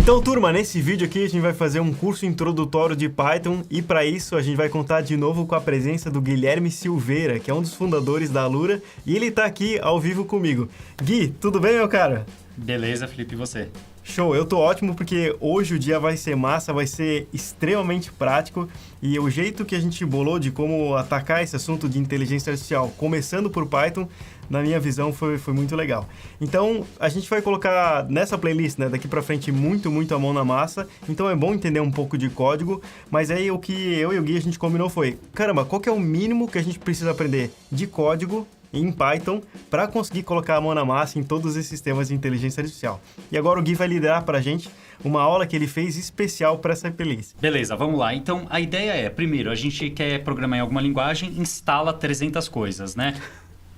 Então, turma, nesse vídeo aqui a gente vai fazer um curso introdutório de Python e para isso a gente vai contar de novo com a presença do Guilherme Silveira, que é um dos fundadores da Alura, e ele tá aqui ao vivo comigo. Gui, tudo bem, meu cara? Beleza, Felipe, e você? Show, eu tô ótimo porque hoje o dia vai ser massa, vai ser extremamente prático e o jeito que a gente bolou de como atacar esse assunto de inteligência artificial, começando por Python, na minha visão foi muito legal. Então, a gente vai colocar nessa playlist, né, daqui pra frente muito a mão na massa, então é bom entender um pouco de código, mas aí o que eu e o Gui a gente combinou foi, caramba, qual que é o mínimo que a gente precisa aprender de código em Python para conseguir colocar a mão na massa em todos esses sistemas de inteligência artificial. E agora o Gui vai liderar para a gente uma aula que ele fez especial para essa playlist. Beleza, vamos lá. Então, a ideia é, primeiro, a gente quer programar em alguma linguagem, instala 300 coisas, né?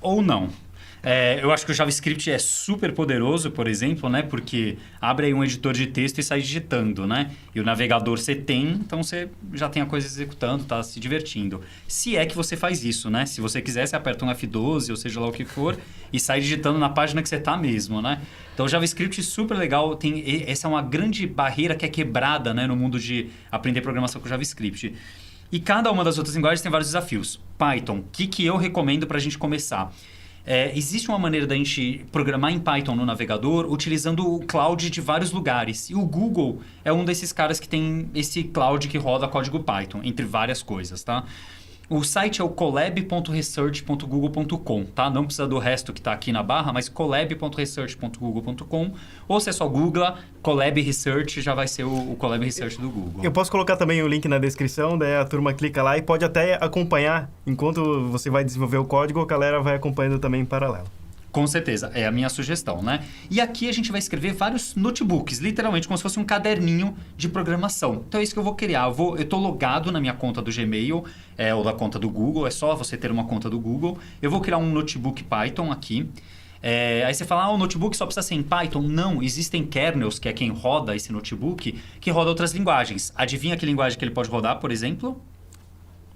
Ou não. Eu acho que o JavaScript é super poderoso, por exemplo, né? Porque abre aí um editor de texto e sai digitando, né? E o navegador você tem, então você já tem a coisa executando, tá se divertindo. Se é que você faz isso, né? Se você quiser, você aperta um F12, ou seja lá o que for, e sai digitando na página que você tá mesmo, né? Então, o JavaScript super legal. Essa é uma grande barreira que é quebrada, né? No mundo de aprender programação com JavaScript. E cada uma das outras linguagens tem vários desafios. Python, o que eu recomendo para a gente começar? Existe uma maneira da gente programar em Python no navegador utilizando o cloud de vários lugares. E o Google é um desses caras que tem esse cloud que roda código Python, entre várias coisas, tá? O site é o colab.research.google.com, tá? Não precisa do resto que está aqui na barra, mas colab.research.google.com. Ou se é só Google, Colab Research, já vai ser o Colab Research do Google. Eu posso colocar também o link na descrição, daí a turma clica lá e pode até acompanhar. Enquanto você vai desenvolver o código, a galera vai acompanhando também em paralelo. Com certeza, é a minha sugestão, né? E aqui a gente vai escrever vários notebooks, literalmente como se fosse um caderninho de programação. Então é isso que eu vou criar. Eu estou logado na minha conta do Gmail, ou da conta do Google, é só você ter uma conta do Google. Eu vou criar um notebook Python aqui. Aí você fala, o notebook só precisa ser em Python. Não, existem kernels, que é quem roda esse notebook, que roda outras linguagens. Adivinha que linguagem que ele pode rodar, por exemplo?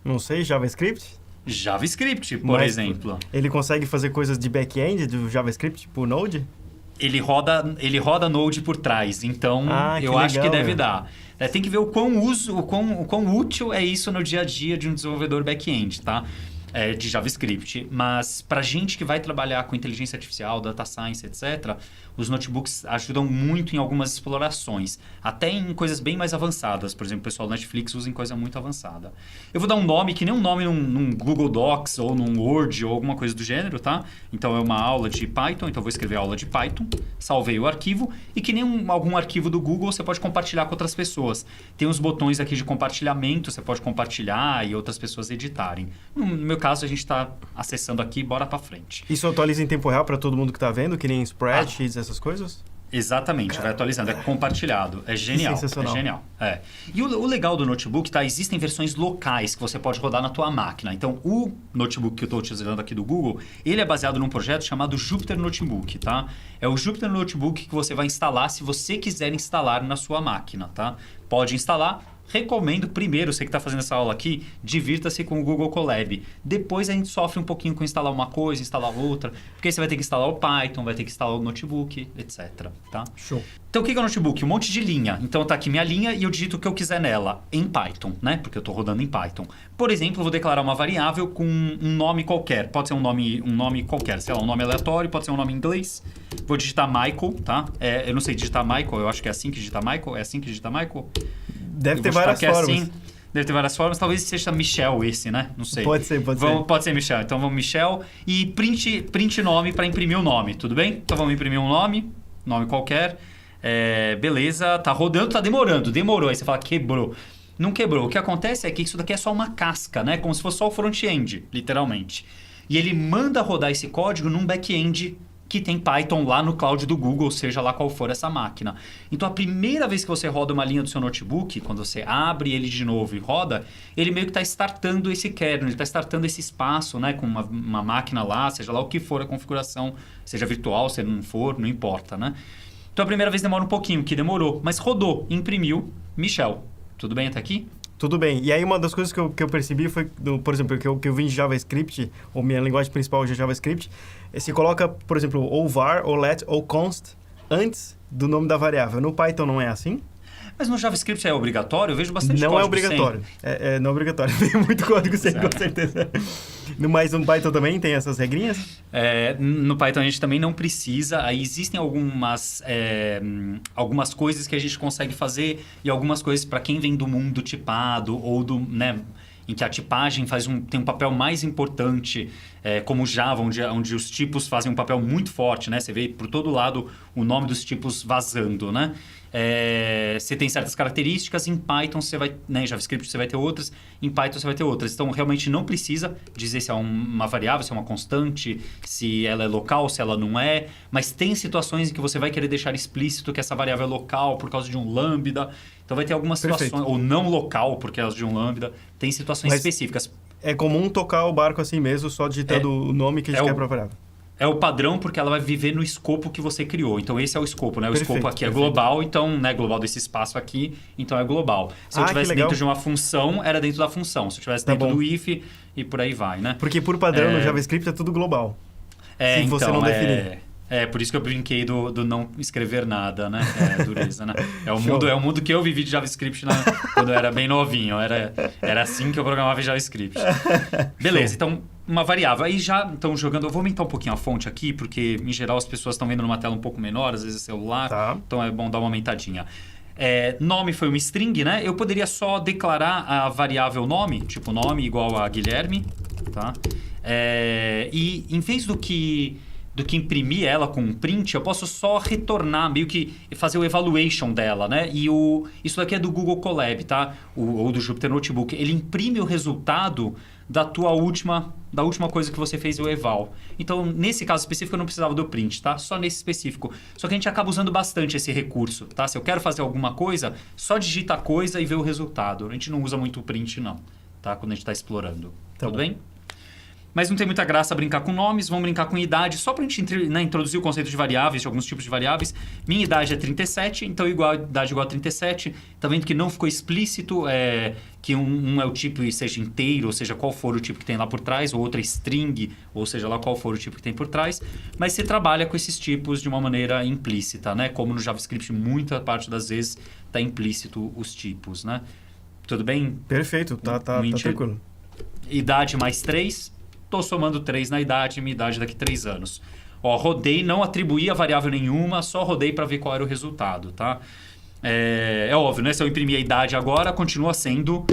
Não sei, JavaScript? JavaScript, por exemplo. Ele consegue fazer coisas de back-end do JavaScript, tipo Node? Ele roda Node por trás, então eu acho que deve dar. Tem que ver o quão útil é isso no dia a dia de um desenvolvedor back-end, tá? De JavaScript. Mas para gente que vai trabalhar com inteligência artificial, data science, etc., os notebooks ajudam muito em algumas explorações. Até em coisas bem mais avançadas. Por exemplo, o pessoal do Netflix usa em coisa muito avançada. Eu vou dar um nome que nem um nome num Google Docs ou num Word ou alguma coisa do gênero, tá? Então é uma aula de Python, então eu vou escrever aula de Python, salvei o arquivo e que nem algum arquivo do Google você pode compartilhar com outras pessoas. Tem uns botões aqui de compartilhamento, você pode compartilhar e outras pessoas editarem. No meu caso, a gente está acessando aqui, bora para frente. Isso atualiza em tempo real para todo mundo que está vendo, que nem spreadsheets, essas coisas? Exatamente, vai atualizando, é compartilhado. É genial, sensacional. É genial. E o legal do notebook, tá? Existem versões locais que você pode rodar na tua máquina. Então, o notebook que eu estou utilizando aqui do Google, ele é baseado num projeto chamado Jupyter Notebook, tá? É o Jupyter Notebook que você vai instalar se você quiser instalar na sua máquina, tá? Pode instalar. Recomendo primeiro, você que está fazendo essa aula aqui, divirta-se com o Google Colab. Depois a gente sofre um pouquinho com instalar uma coisa, instalar outra, porque aí você vai ter que instalar o Python, vai ter que instalar o notebook, etc. Tá? Show. Então o que é o notebook? Um monte de linha. Então tá aqui minha linha e eu digito o que eu quiser nela, em Python, né? Porque eu estou rodando em Python. Por exemplo, eu vou declarar uma variável com um nome qualquer. Pode ser um nome qualquer, sei lá, um nome aleatório, pode ser um nome em inglês. Vou digitar Michael, tá? Eu não sei digitar Michael, eu acho que é assim que digita Michael. É assim que digita Michael? Deve ter várias formas. Assim, deve ter várias formas. Talvez seja Michel esse, né? Não sei. Pode ser. Pode ser Michel. Então vamos Michel e print nome para imprimir o nome, tudo bem? Então vamos imprimir um nome qualquer. Beleza, tá rodando, tá demorando. Demorou. Aí você fala, quebrou. Não quebrou. O que acontece é que isso daqui é só uma casca, né? Como se fosse só o front-end, literalmente. E ele manda rodar esse código num back-end que tem Python lá no cloud do Google, seja lá qual for essa máquina. Então, a primeira vez que você roda uma linha do seu notebook, quando você abre ele de novo e roda, ele meio que está startando esse kernel, ele está startando esse espaço, né, com uma máquina lá, seja lá o que for a configuração, seja virtual, se não for, não importa, né? Então, a primeira vez demora um pouquinho, que demorou, mas rodou, imprimiu, Michel. Tudo bem até aqui? Tudo bem. E aí uma das coisas que eu percebi foi, por exemplo, que eu vim de JavaScript, ou minha linguagem principal é JavaScript, se coloca, por exemplo, ou var, ou let, ou const, antes do nome da variável. No Python não é assim? Mas no JavaScript é obrigatório? Eu vejo bastante Não código é obrigatório. Não é obrigatório. Tem muito código sem, com certeza. Mas no Python também tem essas regrinhas? No Python a gente também não precisa. Aí existem algumas coisas que a gente consegue fazer e algumas coisas para quem vem do mundo tipado ou do... né, em que a tipagem tem um papel mais importante, como Java, onde os tipos fazem um papel muito forte, né? Você vê por todo lado o nome dos tipos vazando, né? Você tem certas características, em Python você vai... Né, em JavaScript você vai ter outras, em Python você vai ter outras. Então, realmente não precisa dizer se é uma variável, se é uma constante, se ela é local, se ela não é. Mas tem situações em que você vai querer deixar explícito que essa variável é local por causa de um lambda. Então, vai ter algumas situações... Ou não local por causa de um lambda. Tem situações específicas. É comum tocar o barco assim mesmo, só digitando o nome que a gente quer para a variável. É o padrão porque ela vai viver no escopo que você criou. Então, esse é o escopo, né? O escopo aqui é global, então, né? Global desse espaço aqui, então é global. Se eu tivesse dentro de uma função, era dentro da função. Se eu tivesse dentro do if, e por aí vai, né? Porque por padrão no JavaScript é tudo global. Se você não definir. Por isso que eu brinquei do não escrever nada, né? Dureza, né? É o mundo que eu vivi de JavaScript quando eu era bem novinho. Era assim que eu programava em JavaScript. Beleza, então uma variável. Aí já estão jogando... Eu vou aumentar um pouquinho a fonte aqui, porque em geral as pessoas estão vendo numa tela um pouco menor, às vezes é celular. Tá. Então é bom dar uma aumentadinha. Nome foi uma string, né? Eu poderia só declarar a variável nome, tipo nome igual a Guilherme, tá? E em vez do que imprimir ela com um print, eu posso só retornar, meio que fazer o evaluation dela, né? E isso daqui é do Google Colab, tá? Ou do Jupyter Notebook. Ele imprime o resultado da última coisa que você fez o eval. Então, nesse caso específico, eu não precisava do print, tá? Só nesse específico. Só que a gente acaba usando bastante esse recurso, tá? Se eu quero fazer alguma coisa, só digita a coisa e vê o resultado. A gente não usa muito o print, não, tá? Quando a gente está explorando. Tudo bem? Mas não tem muita graça brincar com nomes, vamos brincar com idade. Só para a gente introduzir o conceito de variáveis, de alguns tipos de variáveis. Minha idade é 37, então idade igual a 37. Tá vendo que não ficou explícito que um é o tipo e seja inteiro, ou seja, qual for o tipo que tem lá por trás, ou outro é string, ou seja, lá qual for o tipo que tem por trás. Mas você trabalha com esses tipos de uma maneira implícita, né? Como no JavaScript, muita parte das vezes está implícito os tipos, né? Tudo bem? Perfeito, tá tranquilo. Idade mais 3. Estou somando 3 na idade, minha idade daqui a 3 anos. Rodei, não atribuí a variável nenhuma, só rodei para ver qual era o resultado, tá? É óbvio, né? Se eu imprimir a idade agora, continua sendo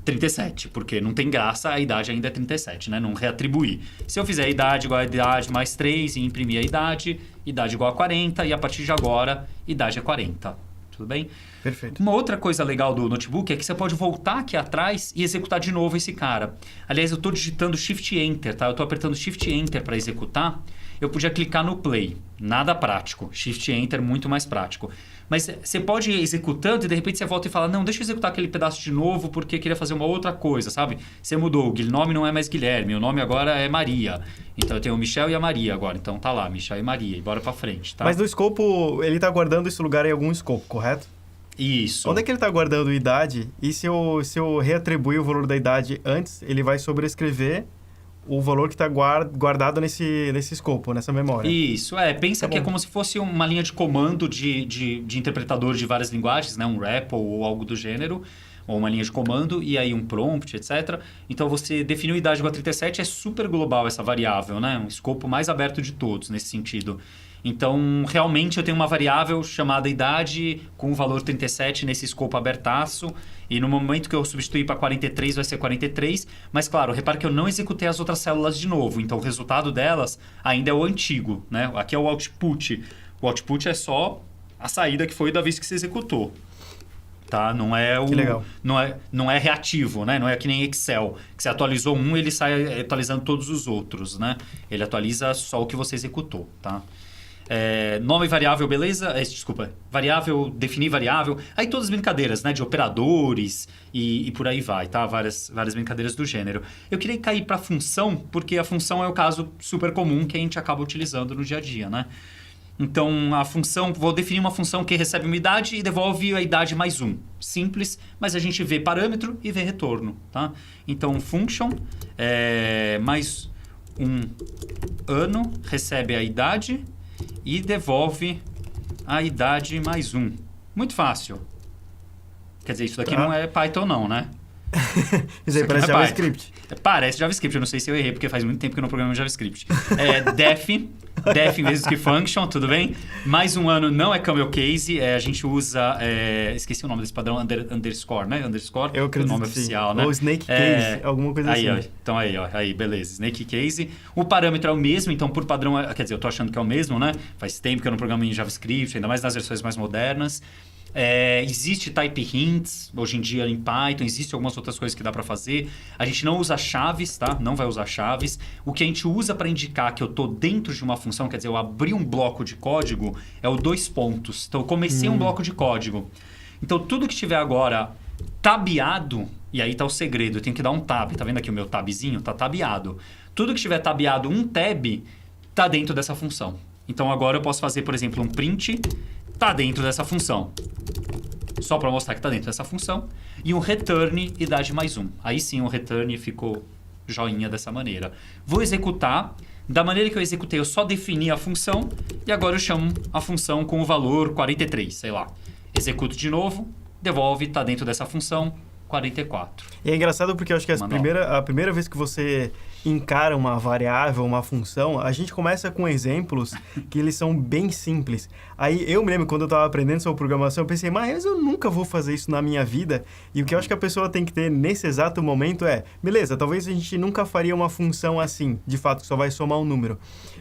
37, porque não tem graça, a idade ainda é 37, né? Não reatribuir. Se eu fizer a idade igual a idade mais 3 e imprimir a idade igual a 40, e a partir de agora, idade é 40. Tudo bem? Perfeito. Uma outra coisa legal do notebook é que você pode voltar aqui atrás e executar de novo esse cara. Aliás, eu estou digitando Shift Enter, tá? Eu estou apertando Shift Enter para executar. Eu podia clicar no Play. Nada prático. Shift Enter, muito mais prático. Mas você pode ir executando e de repente você volta e fala, não, deixa eu executar aquele pedaço de novo porque queria fazer uma outra coisa, sabe? Você mudou, o nome não é mais Guilherme, o nome agora é Maria. Então eu tenho o Michel e a Maria agora. Então tá lá, Michel e Maria, e bora pra frente, tá? Mas no escopo, ele tá guardando esse lugar em algum escopo, correto? Isso. Onde é que ele está guardando idade? E se eu reatribuir o valor da idade antes, ele vai sobrescrever o valor que está guardado nesse escopo, nessa memória. Isso, pensa que é como se fosse uma linha de comando de interpretador de várias linguagens, né? Um REPL ou algo do gênero, ou uma linha de comando, e aí um prompt, etc. Então, você definiu idade igual a 37, é super global essa variável, né? Um escopo mais aberto de todos, nesse sentido. Então, realmente, eu tenho uma variável chamada idade com o valor 37 nesse escopo abertaço. E no momento que eu substituir para 43, vai ser 43. Mas, claro, repare que eu não executei as outras células de novo. Então, o resultado delas ainda é o antigo, né? Aqui é o output. O output é só a saída que foi da vez que você executou. Tá? Não é que legal. Não é reativo, né? Não é que nem Excel, que você atualizou um, ele sai atualizando todos os outros, né? Ele atualiza só o que você executou, tá? Nome variável, beleza? Desculpa, variável, definir variável. Aí todas as brincadeiras, né? De operadores e por aí vai, tá? Várias brincadeiras do gênero. Eu queria cair para função, porque a função é o caso super comum que a gente acaba utilizando no dia a dia, né? Então, a função, vou definir uma função que recebe uma idade e devolve a idade mais 1. Simples, mas a gente vê parâmetro e vê retorno, tá? Então, function mais um ano recebe a idade e devolve a idade mais 1. Muito fácil. Quer dizer, isso daqui não é Python não, né? Isso aí parece JavaScript. Parece JavaScript, eu não sei se eu errei, porque faz muito tempo que eu não programo JavaScript. Def em vez que function, tudo bem? Mais um ano não é camel case, a gente usa... esqueci o nome desse padrão, underscore, né? Underscore, eu acredito, o nome oficial, né? Ou snake case, alguma coisa aí, assim. Então aí, beleza. Snake case. O parâmetro é o mesmo, então por padrão... Quer dizer, eu tô achando que é o mesmo, né? Faz tempo que eu não programo em JavaScript, ainda mais nas versões mais modernas. Existe type hints hoje em dia em Python, existe algumas outras coisas que dá para fazer. A gente não usa chaves, tá? Não vai usar chaves. O que a gente usa para indicar que eu estou dentro de uma função, quer dizer, eu abri um bloco de código, é o 2 pontos. Então eu comecei um bloco de código. Então tudo que tiver agora tabeado, e aí tá o segredo, eu tenho que dar um tab. Tá vendo aqui o meu tabzinho? Tá tabeado. Tudo que tiver tabeado um tab, tá dentro dessa função. Então agora eu posso fazer, por exemplo, um print, tá dentro dessa função. Só para mostrar que está dentro dessa função. E um return idade mais 1. Aí sim o return ficou joinha dessa maneira. Vou executar. Da maneira que eu executei, eu só defini a função. E agora eu chamo a função com o valor 43, sei lá. Executo de novo, devolve, está dentro dessa função, 44. E é engraçado porque eu acho que a primeira vez que você encara uma variável, uma função, a gente começa com exemplos que eles são bem simples. Aí eu me lembro, quando eu estava aprendendo sobre programação, eu pensei, mas eu nunca vou fazer isso na minha vida. E o que eu acho que a pessoa tem que ter nesse exato momento é, beleza, talvez a gente nunca faria uma função assim, de fato, que só vai somar um número.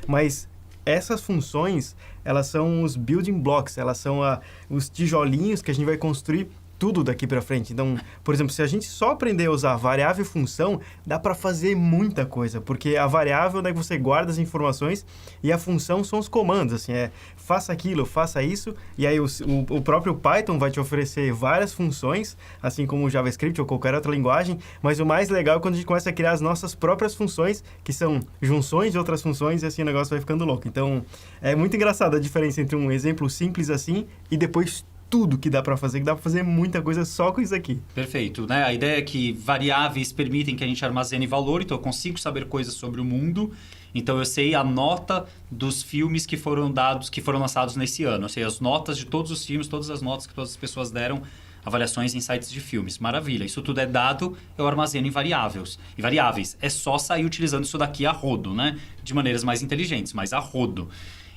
Mas essas funções, elas são os building blocks, elas são os tijolinhos que a gente vai construir tudo daqui para frente. Então, por exemplo, se a gente só aprender a usar variável e função, dá para fazer muita coisa, porque a variável é que você guarda as informações e a função são os comandos, assim, faça aquilo, faça isso, e aí o próprio Python vai te oferecer várias funções, assim como o JavaScript ou qualquer outra linguagem, mas o mais legal é quando a gente começa a criar as nossas próprias funções, que são junções de outras funções, e assim o negócio vai ficando louco. Então, é muito engraçado a diferença entre um exemplo simples assim e depois tudo que dá para fazer muita coisa só com isso aqui. Perfeito, né? A ideia é que variáveis permitem que a gente armazene valor, então eu consigo saber coisas sobre o mundo. Então eu sei a nota dos filmes que foram lançados nesse ano. Eu sei as notas de todos os filmes, todas as notas que todas as pessoas deram, avaliações em sites de filmes. Maravilha. Isso tudo é dado, eu armazeno em variáveis. E variáveis, é só sair utilizando isso daqui a rodo, né? De maneiras mais inteligentes, mas a rodo.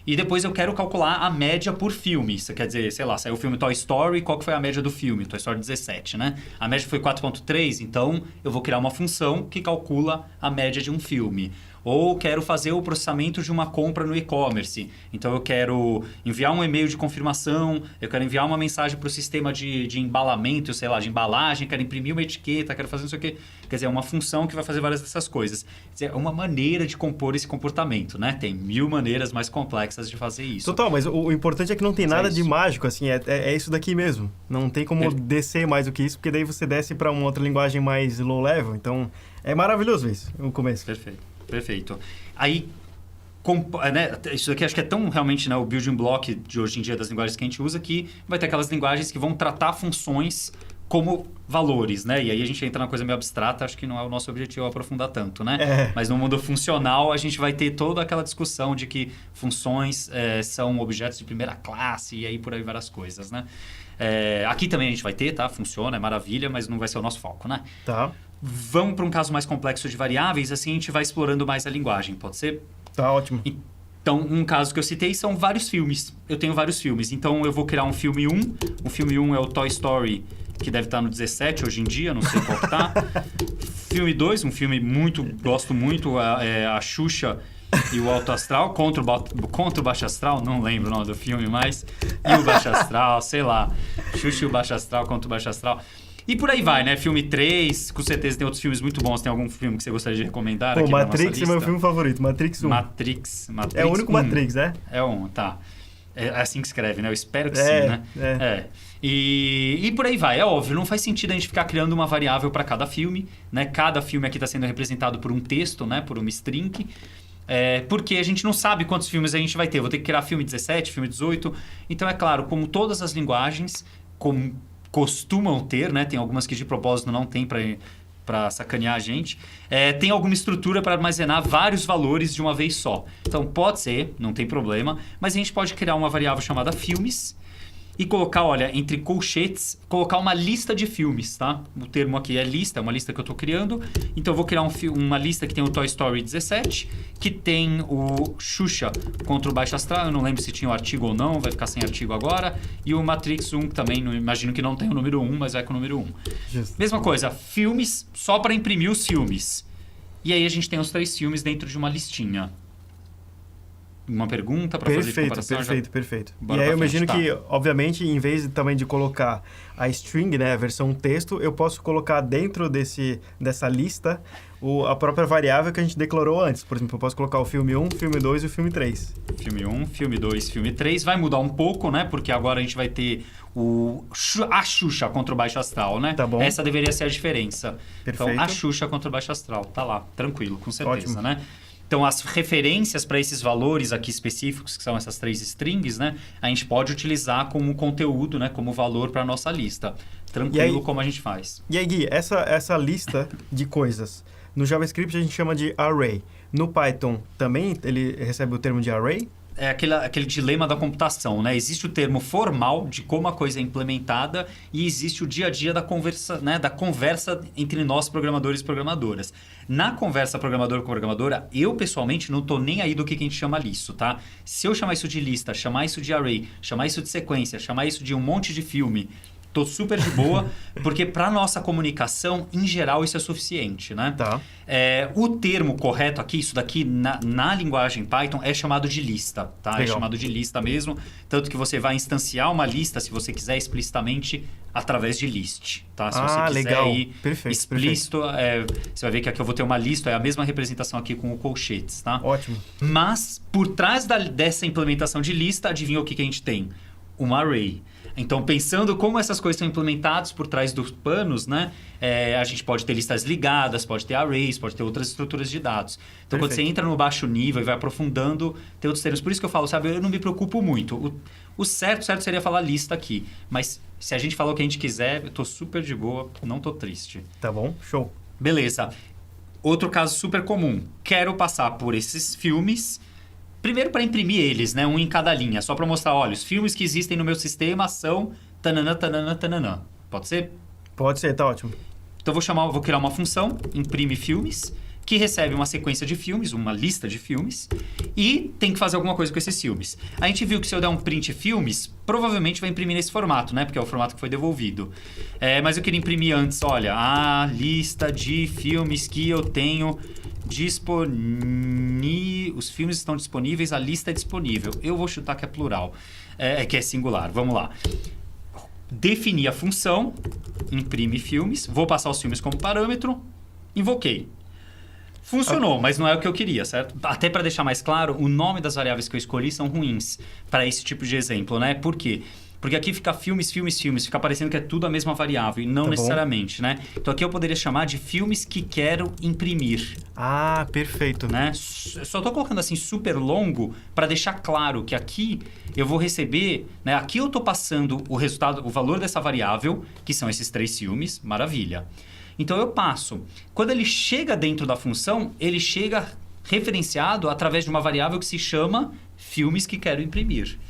E depois eu quero calcular a média por filme. Isso quer dizer, sei lá, saiu o filme Toy Story, qual que foi a média do filme? Toy Story 17, né? A média foi 4.3, então eu vou criar uma função que calcula a média de um filme. Ou quero fazer o processamento de uma compra no e-commerce. Então eu quero enviar um e-mail de confirmação, eu quero enviar uma mensagem para o sistema de embalamento, sei lá, de embalagem, quero imprimir uma etiqueta, quero fazer não sei o quê. Quer dizer, é uma função que vai fazer várias dessas coisas. Quer dizer, é uma maneira de compor esse comportamento, né? Tem 1000 maneiras mais complexas de fazer isso. Total, mas o importante é que não tem nada de mágico, assim, é isso daqui mesmo. Não tem como descer mais do que isso, porque daí você desce para uma outra linguagem mais low level. Então, é maravilhoso isso, o começo. Perfeito. Aí, né, isso aqui acho que é tão realmente, né, o building block de hoje em dia das linguagens que a gente usa, que vai ter aquelas linguagens que vão tratar funções como valores, né? E aí a gente entra na coisa meio abstrata, acho que não é o nosso objetivo aprofundar tanto, né? Mas no mundo funcional a gente vai ter toda aquela discussão de que funções são objetos de primeira classe e aí por aí várias coisas, né? Aqui também a gente vai ter, tá? Funciona, é maravilha, mas não vai ser o nosso foco, né? Tá. Vamos para um caso mais complexo de variáveis, assim a gente vai explorando mais a linguagem, pode ser? Tá ótimo. Então, um caso que eu citei são vários filmes. Eu tenho vários filmes. Então, eu vou criar um filme 1. O filme 1 é o Toy Story, que deve estar no 17 hoje em dia, não sei qual que tá. Filme 2, um filme gosto muito, a Xuxa e o Alto Astral, contra o Baixo Astral, não lembro o nome do filme mais. E o Baixo Astral, sei lá. Xuxa e o Baixo Astral contra o Baixo Astral. E por aí vai, né? Filme 3, com certeza tem outros filmes muito bons. Tem algum filme que você gostaria de recomendar aqui Matrix é meu filme favorito, Matrix 1. Matrix é o único 1. Matrix, né? É um, tá. É assim que escreve, né? Eu espero que sim, né? E por aí vai. É óbvio, não faz sentido a gente ficar criando uma variável para cada filme, né? Cada filme aqui está sendo representado por um texto, né? Por uma string. Porque a gente não sabe quantos filmes a gente vai ter. Eu vou ter que criar filme 17, filme 18. Então, é claro, como todas as linguagens costumam ter, né? Tem algumas que de propósito não tem para para sacanear a gente, tem alguma estrutura para armazenar vários valores de uma vez só. Então, pode ser, não tem problema, mas a gente pode criar uma variável chamada filmes e colocar, olha, entre colchetes, colocar uma lista de filmes, tá? O termo aqui é lista, é uma lista que eu estou criando. Então, eu vou criar uma lista que tem o Toy Story 17, que tem o Xuxa contra o Baixo Astral. Eu não lembro se tinha o artigo ou não, vai ficar sem artigo agora. E o Matrix 1, que também, imagino que não tem o número 1, mas vai com o número 1. Justo. Mesma coisa, filmes só para imprimir os filmes. E aí a gente tem os 3 filmes dentro de uma listinha. Uma pergunta para fazer de comparação? Perfeito. Bora E aí eu pra frente, imagino que, obviamente, em vez também de colocar a string, né, a versão texto, eu posso colocar dentro dessa lista a própria variável que a gente declarou antes. Por exemplo, eu posso colocar o filme 1, filme 2 e o filme 3. Filme 1, filme 2, filme 3. Vai mudar um pouco, né? Porque agora a gente vai ter a Xuxa contra o Baixo Astral, né? Tá bom. Essa deveria ser a diferença. Perfeito. Então, a Xuxa contra o Baixo Astral. Tá lá, tranquilo, com certeza, Ótimo. né? Então, as referências para esses valores aqui específicos, que são essas 3 strings, né? A gente pode utilizar como conteúdo, né? Como valor para a nossa lista. Tranquilo, como a gente faz. E aí, Gui, essa lista de coisas, no JavaScript a gente chama de array. No Python também ele recebe o termo de array? É aquele dilema da computação, né? Existe o termo formal de como a coisa é implementada e existe o dia a dia da conversa, né? Da conversa entre nós, programadores e programadoras. Na conversa programador com programadora, eu pessoalmente não estou nem aí do que a gente chama isso, tá? Se eu chamar isso de lista, chamar isso de array, chamar isso de sequência, chamar isso de um monte de filme, tô super de boa, porque para nossa comunicação, em geral, isso é suficiente, né? Tá. O termo correto aqui, isso daqui, na linguagem Python, é chamado de lista, tá? Legal. É chamado de lista mesmo, tanto que você vai instanciar uma lista, se você quiser, explicitamente, através de list, tá? Se você quiser legal. ir Perfeito, explícito, você vai ver que aqui eu vou ter uma lista, é a mesma representação aqui com o colchetes, tá? Ótimo. Mas, por trás dessa implementação de lista, adivinha o que a gente tem? Um array. Então, pensando como essas coisas são implementadas por trás dos panos, né? A gente pode ter listas ligadas, pode ter arrays, pode ter outras estruturas de dados. Então, quando você entra no baixo nível e vai aprofundando, tem outros termos. Por isso que eu falo, sabe? Eu não me preocupo muito. O certo seria falar lista aqui. Mas se a gente falar o que a gente quiser, eu tô super de boa, não tô triste. Tá bom, show. Beleza. Outro caso super comum. Quero passar por esses filmes... Primeiro para imprimir eles, né? Um em cada linha. Só para mostrar, olha, os filmes que existem no meu sistema são... Tananã, tananã, tananã. Pode ser? Pode ser, tá ótimo. Então vou criar uma função, imprime filmes, que recebe uma sequência de filmes, uma lista de filmes, e tem que fazer alguma coisa com esses filmes. A gente viu que se eu der um print filmes, provavelmente vai imprimir nesse formato, né? Porque é o formato que foi devolvido. Mas eu queria imprimir antes, olha, a lista de filmes que eu tenho... Os filmes estão disponíveis, a lista é disponível. Eu vou chutar que é plural, que é singular. Vamos lá. Definir a função, imprime filmes, vou passar os filmes como parâmetro, invoquei. Funcionou, mas não é o que eu queria, certo? Até para deixar mais claro, o nome das variáveis que eu escolhi são ruins para esse tipo de exemplo, né? Por quê? Porque aqui fica filmes, fica parecendo que é tudo a mesma variável, e não necessariamente, né? Então aqui eu poderia chamar de filmes que quero imprimir. Ah, perfeito. Né? Só estou colocando assim super longo para deixar claro que aqui eu vou receber, né? Aqui eu estou passando o resultado, o valor dessa variável, que são esses 3 filmes, maravilha. Então eu passo. Quando ele chega dentro da função, ele chega referenciado através de uma variável que se chama filmes que quero imprimir.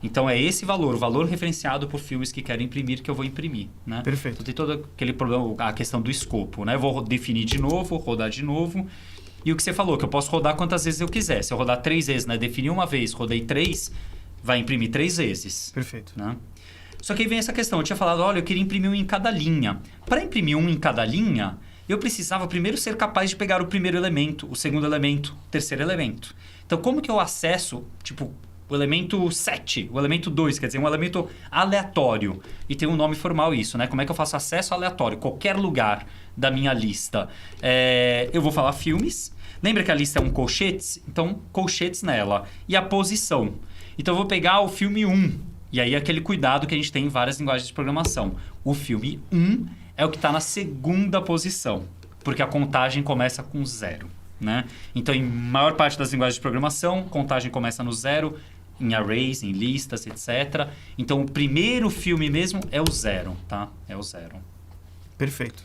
Então, é esse valor, o valor referenciado por filmes que quero imprimir, que eu vou imprimir, né? Perfeito. Então, tem todo aquele problema, a questão do escopo, né? Vou definir de novo, rodar de novo. E o que você falou, que eu posso rodar quantas vezes eu quiser. Se eu rodar 3 vezes, né? Definir uma vez, rodei 3, vai imprimir 3 vezes. Perfeito. Né? Só que aí vem essa questão. Eu tinha falado, olha, eu queria imprimir um em cada linha. Para imprimir um em cada linha, eu precisava primeiro ser capaz de pegar o primeiro elemento, o segundo elemento, o terceiro elemento. Então, como que eu acesso, tipo... O elemento 7, o elemento 2, quer dizer, um elemento aleatório. E tem um nome formal isso, né? Como é que eu faço acesso aleatório? Qualquer lugar da minha lista. Eu vou falar filmes. Lembra que a lista é um colchetes? Então, colchetes nela. E a posição. Então, eu vou pegar o filme 1. E aí, aquele cuidado que a gente tem em várias linguagens de programação. O filme 1 é o que está na segunda posição. Porque a contagem começa com 0. Né? Então, em maior parte das linguagens de programação, contagem começa no 0, em arrays, em listas, etc. Então, o primeiro filme mesmo é o 0, tá? É o 0. Perfeito.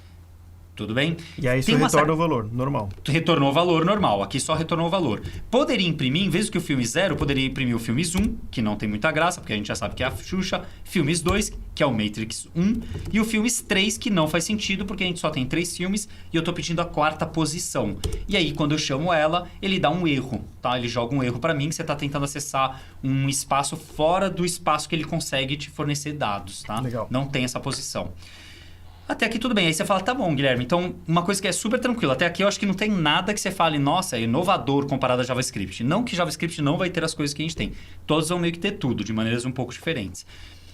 Tudo bem? E aí isso Tem uma retorna o valor, normal. Retornou o valor normal, aqui só retornou o valor. Poderia imprimir, em vez que o filme 0, poderia imprimir o filmes 1, que não tem muita graça, porque a gente já sabe que é a Xuxa, filmes 2, que é o Matrix 1, e o filmes 3, que não faz sentido, porque a gente só tem 3 filmes, e eu tô pedindo a 4ª posição. E aí, quando eu chamo ela, ele dá um erro, tá? Ele joga um erro para mim, que você tá tentando acessar um espaço fora do espaço que ele consegue te fornecer dados, tá? Legal. Não tem essa posição. Até aqui tudo bem. Aí você fala, tá bom, Guilherme. Então, uma coisa que é super tranquila. Até aqui eu acho que não tem nada que você fale, nossa, é inovador comparado a JavaScript. Não que JavaScript não vai ter as coisas que a gente tem. Todos vão meio que ter tudo, de maneiras um pouco diferentes.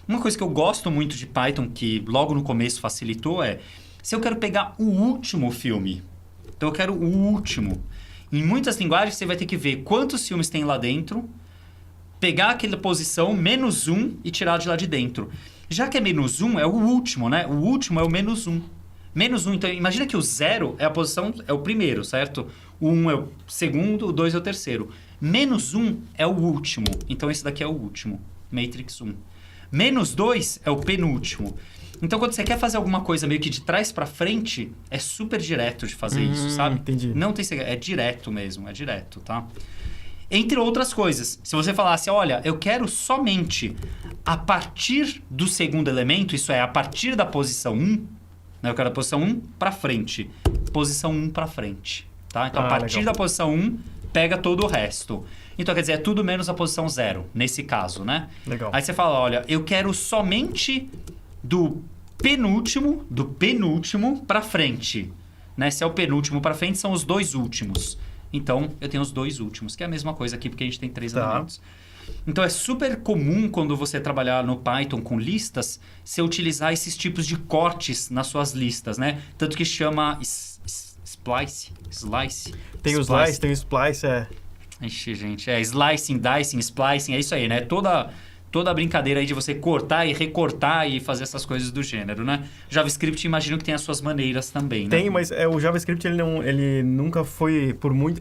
Uma coisa que eu gosto muito de Python, que logo no começo facilitou, é... Se eu quero pegar o último filme, então eu quero o último. Em muitas linguagens, você vai ter que ver quantos filmes tem lá dentro, pegar aquela posição, -1, e tirar de lá de dentro. Já que é -1, é o último, né? O último é o -1. -1, então imagina que o 0 é a posição, é o primeiro, certo? O 1 é o segundo, o 2 é o terceiro. -1 é o último, então esse daqui é o último, Matrix 1. -2 é o penúltimo. Então quando você quer fazer alguma coisa meio que de trás pra frente, é super direto de fazer isso, sabe? Entendi. Não tem segredo, é direto mesmo, é direto, tá? Entre outras coisas, se você falasse, olha, eu quero somente a partir do segundo elemento, isso é, a partir da posição 1, né, eu quero a posição 1 para frente, posição 1 para frente, tá? Então, a partir legal. da posição 1, pega todo o resto. Então, quer dizer, é tudo menos a posição 0, nesse caso, né? Legal. Aí você fala, olha, eu quero somente do penúltimo para frente, né? Se é o penúltimo para frente, são os 2 últimos. Então, eu tenho os 2 últimos, que é a mesma coisa aqui, porque a gente tem 3 elementos. Então, é super comum quando você trabalhar no Python com listas, você utilizar esses tipos de cortes nas suas listas, né? Tanto que chama slice. Tem o slice, tem o splice, Ixi, gente, slicing, dicing, splicing, é isso aí, né? Toda a brincadeira aí de você cortar e recortar e fazer essas coisas do gênero, né? JavaScript, imagino que tem as suas maneiras também, né? Tem, mas o JavaScript ele nunca foi, por muito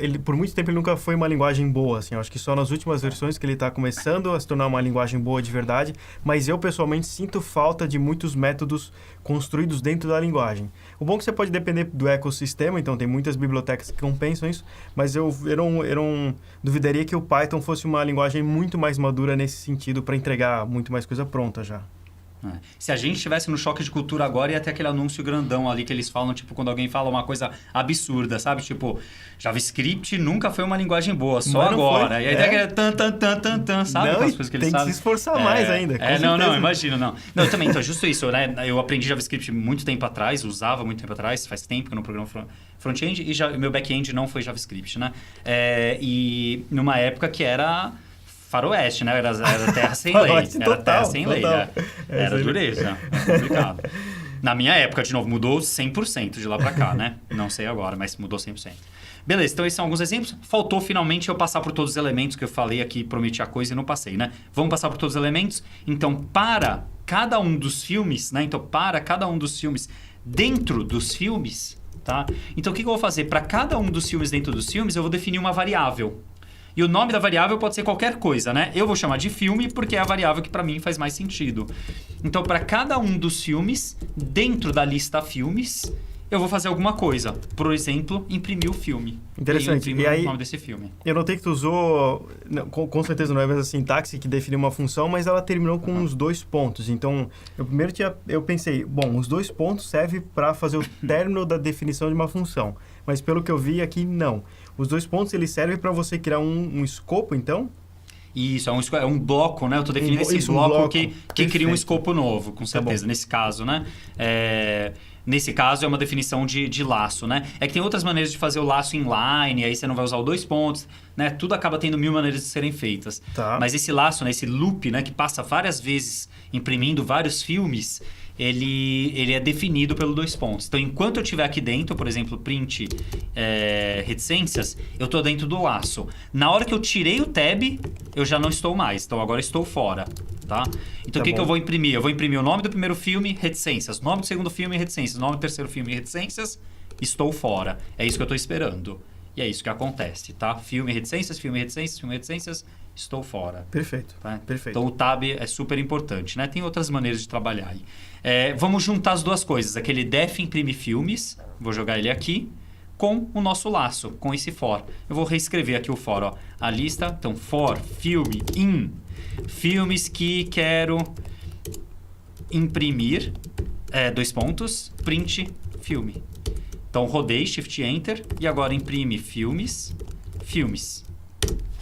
tempo ele nunca foi uma linguagem boa, assim. Eu acho que só nas últimas versões que ele está começando a se tornar uma linguagem boa de verdade, mas eu pessoalmente sinto falta de muitos métodos construídos dentro da linguagem. O bom é que você pode depender do ecossistema, então tem muitas bibliotecas que compensam isso, mas eu não duvidaria que o Python fosse uma linguagem muito mais madura nesse sentido para entregar muito mais coisa pronta já. Se a gente estivesse no choque de cultura agora, ia ter aquele anúncio grandão ali que eles falam, tipo, quando alguém fala uma coisa absurda, sabe? Tipo, JavaScript nunca foi uma linguagem boa, só agora. E aí tem aquele tan, sabe? Não, aquelas coisas que eles tem que se esforçar mais ainda. Não, imagino, não. Não, também, então, justo isso, né? Eu aprendi JavaScript muito tempo atrás, usava muito tempo atrás, faz tempo que eu não programo front-end, e meu back-end não foi JavaScript, né? E numa época que era... faroeste, né? Era terra sem lei. Era terra sem lei. Era dureza. Era complicado. Na minha época, de novo, mudou 100% de lá pra cá, né? Não sei agora, mas mudou 100%. Beleza, então esses são alguns exemplos. Faltou finalmente eu passar por todos os elementos que eu falei aqui, prometi a coisa e não passei, né? Vamos passar por todos os elementos. Então, para cada um dos filmes, né? Então, para cada um dos filmes dentro dos filmes, tá? Então, o que eu vou fazer? Para cada um dos filmes dentro dos filmes, eu vou definir uma variável. E o nome da variável pode ser qualquer coisa, né? Eu vou chamar de filme porque é a variável que para mim faz mais sentido. Então, para cada um dos filmes, dentro da lista filmes, eu vou fazer alguma coisa. Por exemplo, imprimir o filme. Interessante. E aí, o nome desse filme. Eu notei que tu usou, com certeza não é a mesma sintaxe que definiu uma função, mas ela terminou com os 2 pontos. Então, eu pensei, bom, os 2 pontos servem para fazer o término da definição de uma função. Mas pelo que eu vi aqui, não. Os 2 pontos, eles servem para você criar um escopo, então? Isso, é um bloco, né? Eu estou definindo esse bloco que cria um escopo novo, com certeza, Tá nesse caso, né? Nesse caso, é uma definição de laço, né? É que tem outras maneiras de fazer o laço inline, aí você não vai usar os 2 pontos, né? Tudo acaba tendo 1000 maneiras de serem feitas. Tá. Mas esse laço, né? Esse loop, né? Que passa várias vezes imprimindo vários filmes, ele é definido pelo 2 pontos. Então, enquanto eu estiver aqui dentro, por exemplo, print reticências, eu estou dentro do laço. Na hora que eu tirei o tab, eu já não estou mais. Então, agora eu estou fora. Tá? Então, o que eu vou imprimir? Eu vou imprimir o nome do primeiro filme, reticências. Nome do segundo filme, reticências. Nome do terceiro filme, reticências. Estou fora. É isso que eu estou esperando. E é isso que acontece, tá? Filme, reticências, filme, reticências, filme, reticências. Estou fora. Perfeito. Tá? Perfeito. Então, o tab é super importante, né? Tem outras maneiras de trabalhar aí. Vamos juntar as duas coisas. Aquele def imprime filmes, Vou jogar ele aqui com o nosso laço, com esse for. Eu vou reescrever aqui o for, ó. A lista, então, for, filme, in. Filmes que quero imprimir, 2 pontos, print, filme. Então, rodei, Shift Enter, e agora imprime filmes.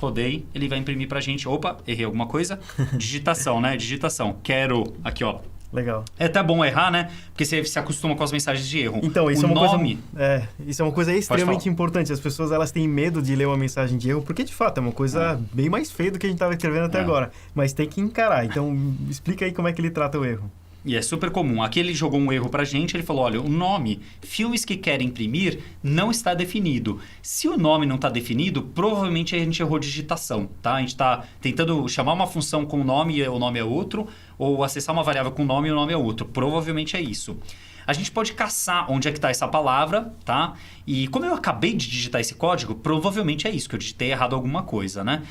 Rodei, ele vai imprimir pra gente. Opa, errei alguma coisa. Digitação, né? Digitação. Quero, aqui, ó. Legal. É até bom errar, né? Porque você se acostuma com as mensagens de erro. Então, isso é uma coisa extremamente falar. importante. As pessoas, elas têm medo de ler uma mensagem de erro, porque, de fato, é uma coisa bem mais feia do que a gente estava escrevendo até agora. Mas tem que encarar. Então, explica aí como é que ele trata o erro. E é super comum. Aqui ele jogou um erro pra gente, ele falou, olha, o nome, filmes que querem imprimir, não está definido. Se o nome não está definido, provavelmente a gente errou digitação, tá? A gente está tentando chamar uma função com o nome e o nome é outro, ou acessar uma variável com o nome e o nome é outro. Provavelmente é isso. A gente pode caçar onde é que está essa palavra, tá? E como eu acabei de digitar esse código, provavelmente é isso, que eu digitei errado alguma coisa, né?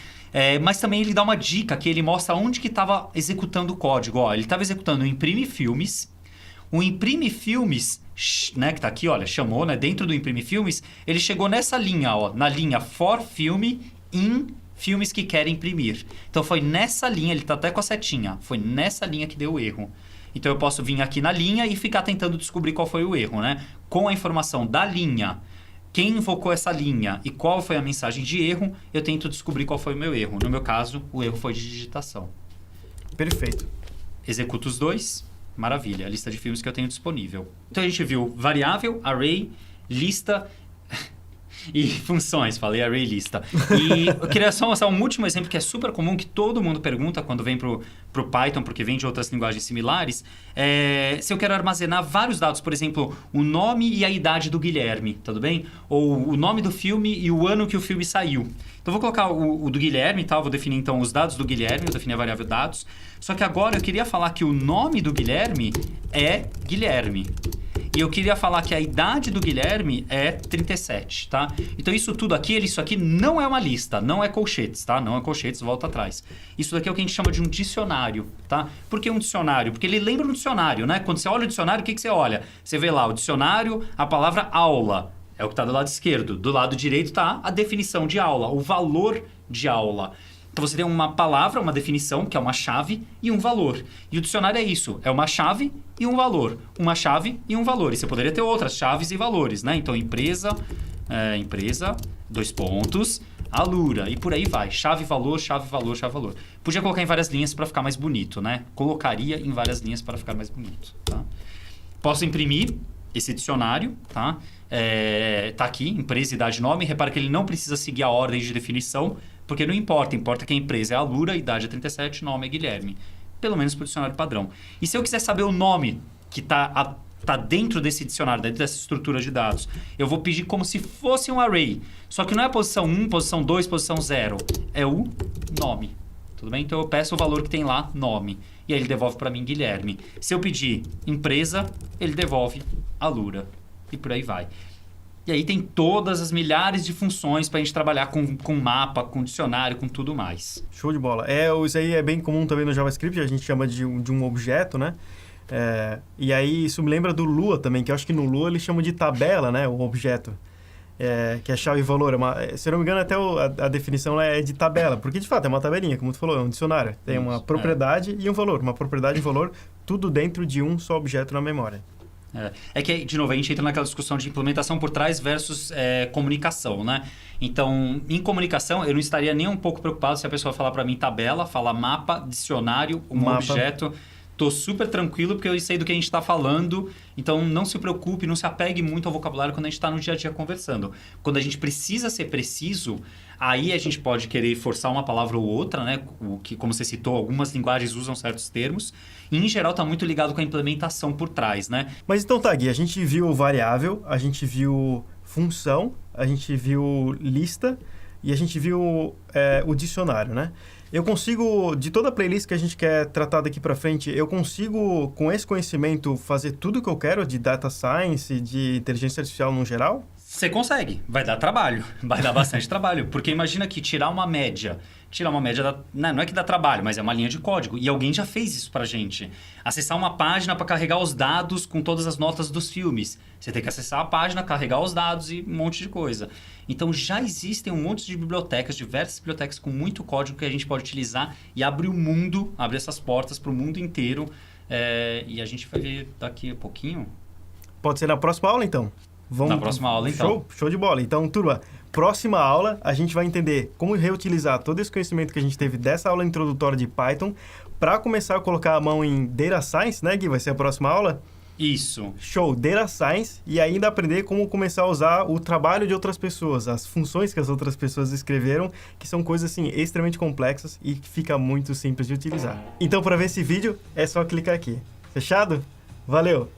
Mas também ele dá uma dica que ele mostra onde que estava executando o código. Ó, ele estava executando o imprime filmes. O imprime filmes, né, que está aqui, olha, chamou, né? Dentro do imprime filmes, ele chegou nessa linha, ó, na linha for filme in filmes que querem imprimir. Então foi nessa linha, ele está até com a setinha, foi nessa linha que deu o erro. Então eu posso vir aqui na linha e ficar tentando descobrir qual foi o erro, né? Com a informação da linha, quem invocou essa linha e qual foi a mensagem de erro, eu tento descobrir qual foi o meu erro. No meu caso, o erro foi de digitação. Perfeito. Executo os dois. Maravilha, a lista de filmes que eu tenho disponível. Então a gente viu variável, array, lista e funções. Falei array, lista. E eu queria só mostrar um último exemplo que é super comum, que todo mundo pergunta quando vem pro Python, porque vem de outras linguagens similares. Se eu quero armazenar vários dados, por exemplo, o nome e a idade do Guilherme, tudo bem? Ou o nome do filme e o ano que o filme saiu. Então, vou colocar o do Guilherme, tá? Vou definir, então, os dados do Guilherme. Vou definir a variável dados. Só que agora eu queria falar que o nome do Guilherme é Guilherme. E eu queria falar que a idade do Guilherme é 37, tá? Então, isso tudo aqui, isso aqui não é uma lista, não é colchetes, tá? Não é colchetes, volta atrás. Isso daqui é o que a gente chama de um dicionário, tá? Por que um dicionário? Porque ele lembra um dicionário, né? Quando você olha o dicionário, o que você olha? Você vê lá o dicionário, a palavra aula. É o que está do lado esquerdo. Do lado direito está a definição de aula, o valor de aula. Então, você tem uma palavra, uma definição, que é uma chave, e um valor. E o dicionário é isso, é uma chave e um valor. Uma chave e um valor. E você poderia ter outras chaves e valores, né? Então, empresa, 2 pontos, Alura, e por aí vai. Chave, valor, chave, valor, chave, valor. Podia colocar em várias linhas para ficar mais bonito, né? Colocaria em várias linhas para ficar mais bonito, tá? Posso imprimir esse dicionário, tá? Tá aqui, empresa, idade, nome. Repara que ele não precisa seguir a ordem de definição, porque não importa. Importa que a empresa é Alura, idade é 37, nome é Guilherme. Pelo menos para o dicionário padrão. E se eu quiser saber o nome que tá dentro desse dicionário, dentro dessa estrutura de dados, eu vou pedir como se fosse um array. Só que não é posição 1, posição 2, posição 0. É o nome. Tudo bem? Então eu peço o valor que tem lá, nome. E aí ele devolve para mim Guilherme. Se eu pedir empresa, ele devolve Alura. E por aí vai. E aí tem todas as milhares de funções para a gente trabalhar com mapa, com dicionário, com tudo mais. Show de bola. Isso aí é bem comum também no JavaScript, a gente chama de um objeto, né? E aí isso me lembra do Lua também, que eu acho que no Lua eles chamam de tabela, né? O objeto. Que é chave e valor. Se eu não me engano, até a definição é de tabela, porque de fato é uma tabelinha, como tu falou, é um dicionário. Tem uma propriedade e um valor. Uma propriedade e um valor, tudo dentro de um só objeto na memória. É que, de novo, a gente entra naquela discussão de implementação por trás versus comunicação, né? Então, em comunicação, eu não estaria nem um pouco preocupado se a pessoa falar para mim tabela, falar mapa, dicionário, objeto. Tô super tranquilo porque eu sei do que a gente está falando. Então, não se preocupe, não se apegue muito ao vocabulário quando a gente está no dia a dia conversando. Quando a gente precisa ser preciso, aí a gente pode querer forçar uma palavra ou outra, né? Que, como você citou, algumas linguagens usam certos termos. E, em geral, está muito ligado com a implementação por trás, né? Mas então tá, Gui, a gente viu variável, a gente viu função, a gente viu lista e a gente viu o dicionário, né? Eu consigo, de toda a playlist que a gente quer tratar daqui para frente, eu consigo, com esse conhecimento, fazer tudo o que eu quero de data science, de inteligência artificial no geral? Você consegue, vai dar trabalho, vai dar bastante trabalho. Porque imagina que tirar uma média não é que dá trabalho, mas é uma linha de código. E alguém já fez isso pra gente. Acessar uma página para carregar os dados com todas as notas dos filmes. Você tem que acessar a página, carregar os dados e um monte de coisa. Então já existem um monte de bibliotecas, diversas bibliotecas com muito código que a gente pode utilizar e abre o mundo, abre essas portas para o mundo inteiro. E a gente vai ver daqui a pouquinho. Pode ser na próxima aula, então? Na próxima aula, então. Show de bola. Então, turma, próxima aula a gente vai entender como reutilizar todo esse conhecimento que a gente teve dessa aula introdutória de Python para começar a colocar a mão em Data Science, né, Gui? Vai ser a próxima aula? Isso. Show, Data Science, e ainda aprender como começar a usar o trabalho de outras pessoas, as funções que as outras pessoas escreveram, que são coisas, assim, extremamente complexas e que fica muito simples de utilizar. Então, para ver esse vídeo, é só clicar aqui. Fechado? Valeu!